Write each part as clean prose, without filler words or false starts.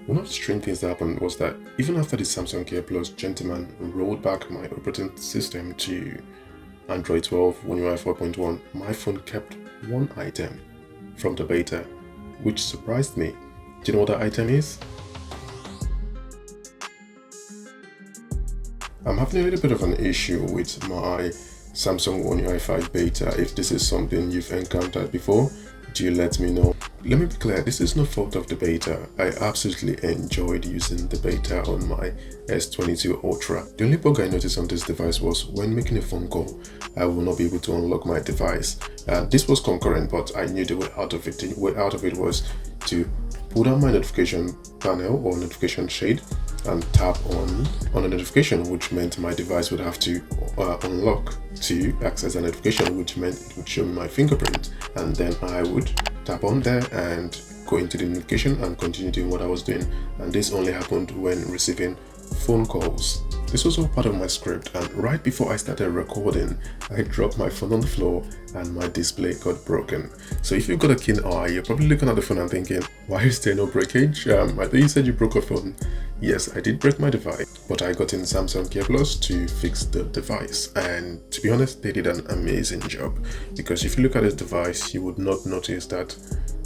One of the strange things that happened was that even after the Samsung Care Plus gentleman rolled back my operating system to Android 12 One UI 4.1, my phone kept one item from the beta, which surprised me. Do you know what that item is? I'm having a little bit of an issue with my Samsung One UI 5 beta. If this is something you've encountered before, do let me know. Let me be clear, this is no fault of the beta. I absolutely enjoyed using the beta on my S22 Ultra. The only bug I noticed on this device was when making a phone call, I will not be able to unlock my device. This was concurrent, but I knew the way out of it. The way out of it was to pull down my notification panel or notification shade and tap on a notification, which meant my device would have to unlock to access a notification, which meant it would show me my fingerprint, and then I would tap on there and go into the notification and continue doing what I was doing. And this only happened when receiving phone calls. This was all part of my script, and right before I started recording, I dropped my phone on the floor and my display got broken. So if you've got a keen eye, you're probably looking at the phone and thinking, why is there no breakage? I think you said you broke a phone. Yes, I did break my device, but I got in Samsung Care Plus to fix the device, and to be honest, they did an amazing job, because if you look at this device, you would not notice that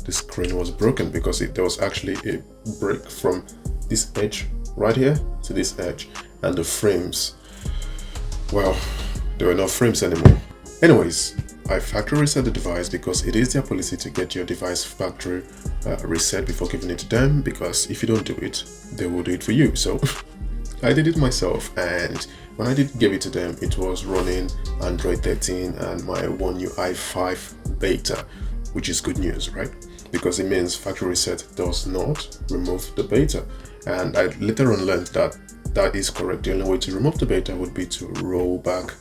the screen was broken, because there was actually a break from this edge right here to this edge, and the frames, well, there were no frames anymore. Anyways, I factory reset the device because it is their policy to get your device factory reset before giving it to them, because if you don't do it, they will do it for you. So I did it myself, and when I did give it to them, it was running Android 13 and my One UI 5 beta, which is good news, right? Because it means factory reset does not remove the beta. And I later on learned that that is correct. The only way to remove the beta would be to roll back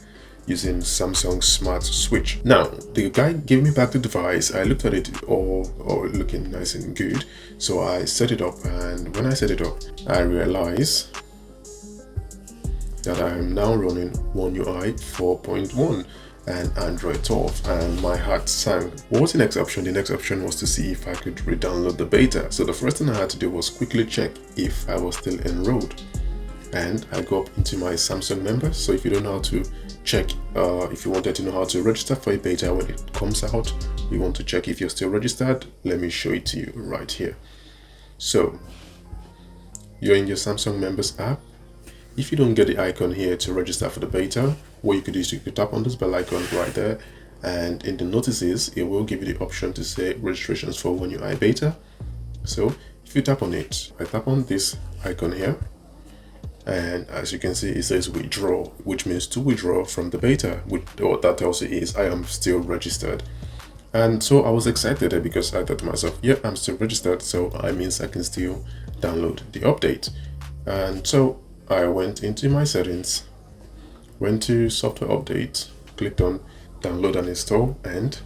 using Samsung Smart Switch. Now, the guy gave me back the device. I looked at it all looking nice and good. So I set it up, and when I set it up, I realized that I am now running One UI 4.1 and Android 12, and my heart sank. What was the next option? The next option was to see if I could re-download the beta. So the first thing I had to do was quickly check if I was still enrolled, and I go up into my Samsung members. So if you don't know how to check, if you wanted to know how to register for a beta when it comes out, you want to check if you're still registered, let me show it to you right here. So you're in your Samsung members app. If you don't get the icon here to register for the beta, what you could do is you could tap on this bell icon right there, and in the notices, it will give you the option to say registrations for One UI beta. So if you tap on it, I tap on this icon here, and as you can see, it says withdraw, which means to withdraw from the beta. What that tells you is I am still registered. And so I was excited because I thought to myself, yeah, I'm still registered, so it means I can still download the update. And so I went into my settings, went to software update, clicked on download and install, and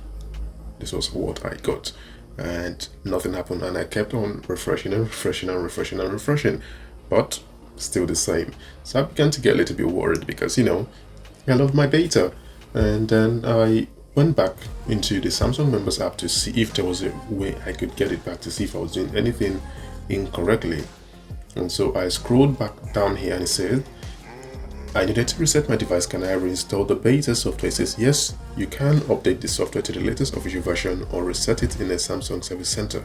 this was what I got. And nothing happened, and I kept on refreshing and refreshing and refreshing and refreshing, but still the same. So I began to get a little bit worried because, you know, I love my beta. And then I went back into the Samsung members app to see if there was a way I could get it back, to see if I was doing anything incorrectly. And so I scrolled back down here, and it said I needed to reset my device. Can I reinstall the beta software? It says yes, you can update the software to the latest official version or reset it in a Samsung Service Center.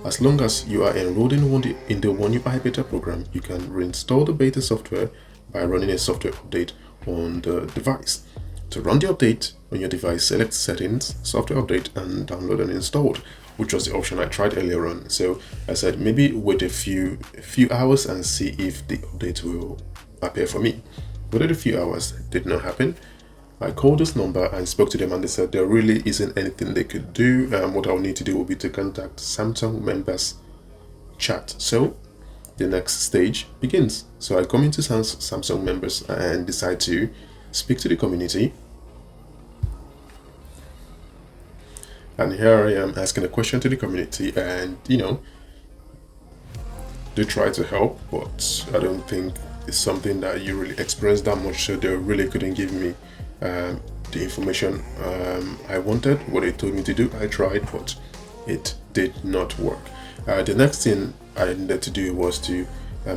As long as you are enrolled in the One UI beta program, you can reinstall the beta software by running a software update on the device. To run the update on your device, select Settings, Software Update, and Download and Installed, which was the option I tried earlier on. So I said maybe wait a few hours and see if the update will appear for me. Waited a few hours, did not happen. I called this number and spoke to them, and they said there really isn't anything they could do. What I'll need to do will be to contact Samsung members chat. So the next stage begins. So I come into Samsung members and decide to speak to the community. And here I am asking a question to the community, and you know, they try to help, but I don't think it's something that you really experience that much, so they really couldn't give me the information I wanted. What they told me to do, I tried, but it did not work. The next thing I needed to do was to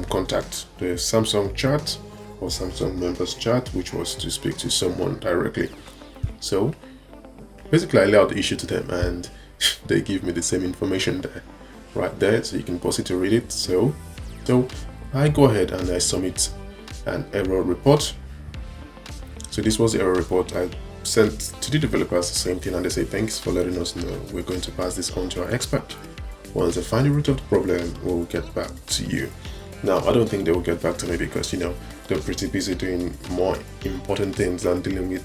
contact the Samsung chat or Samsung members chat, which was to speak to someone directly. So basically I laid out the issue to them and they give me the same information there, right there, so you can pause it to read it. So I go ahead and I submit an error report. So this was the error report I sent to the developers, the same thing, and they say thanks for letting us know. We're going to pass this on to our expert. Once they find the root of the problem, we'll get back to you. Now, I don't think they will get back to me because, you know, they're pretty busy doing more important things than dealing with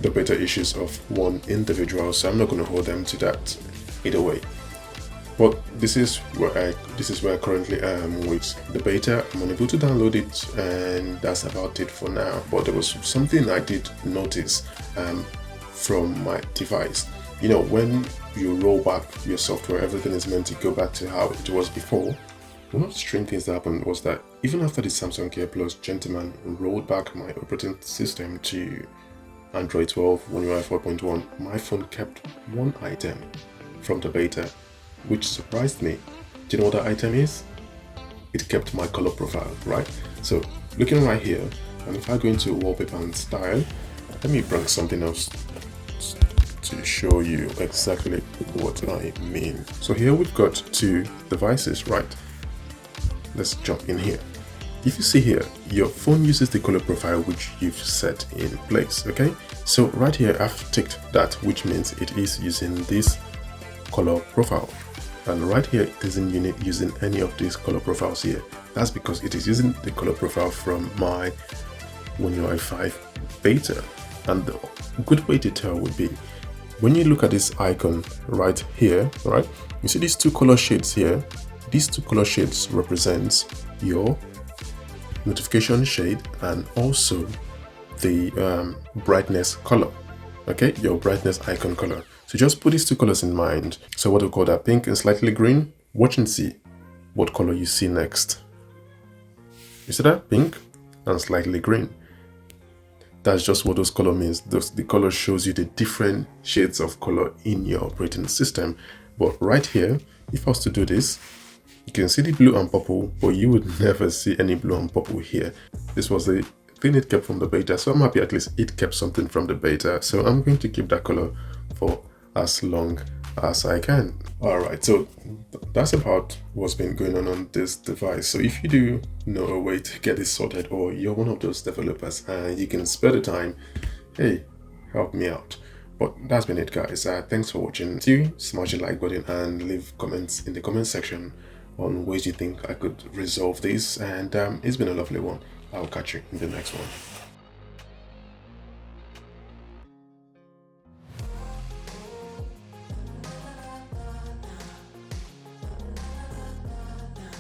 the beta issues of one individual, so I'm not going to hold them to that either way. But this is where I currently am with the beta. I'm unable to download it, and that's about it for now. But there was something I did notice from my device. You know, when you roll back your software, everything is meant to go back to how it was before. One of the strange things that happened was that even after the Samsung Care Plus gentleman rolled back my operating system to Android 12 One UI 4.1, my phone kept one item from the beta, which surprised me. Do you know what that item is? It kept my color profile, right? So looking right here, and if I go into wallpaper and style, let me bring something else to show you exactly what I mean. So here we've got two devices, right? Let's jump in here. If you see here, your phone uses the color profile which you've set in place, okay? So right here, I've ticked that, which means it is using this color profile. And right here, it isn't using any of these color profiles here. That's because it is using the color profile from my One UI 5 beta. And the good way to tell would be, when you look at this icon right here, right? You see these two color shades here. These two color shades represents your notification shade and also the brightness color, okay, your brightness icon color. So just put these two colors in mind. So what we call that, pink and slightly green. Watch and see what color you see next. You see that? Pink and slightly green. That's just what those color means. The color shows you the different shades of color in your operating system. But right here, if I was to do this, you can see the blue and purple, but you would never see any blue and purple here. This was the thing it kept from the beta, so I'm happy at least it kept something from the beta. So I'm going to keep that color for as long as I can. Alright, so that's about what's been going on this device. So if you do know a way to get this sorted, or you're one of those developers and you can spare the time, hey, help me out. But that's been it, guys. Thanks for watching. Do smash the like button and leave comments in the comment section on ways you think I could resolve this, and it's been a lovely one. I'll catch you in the next one.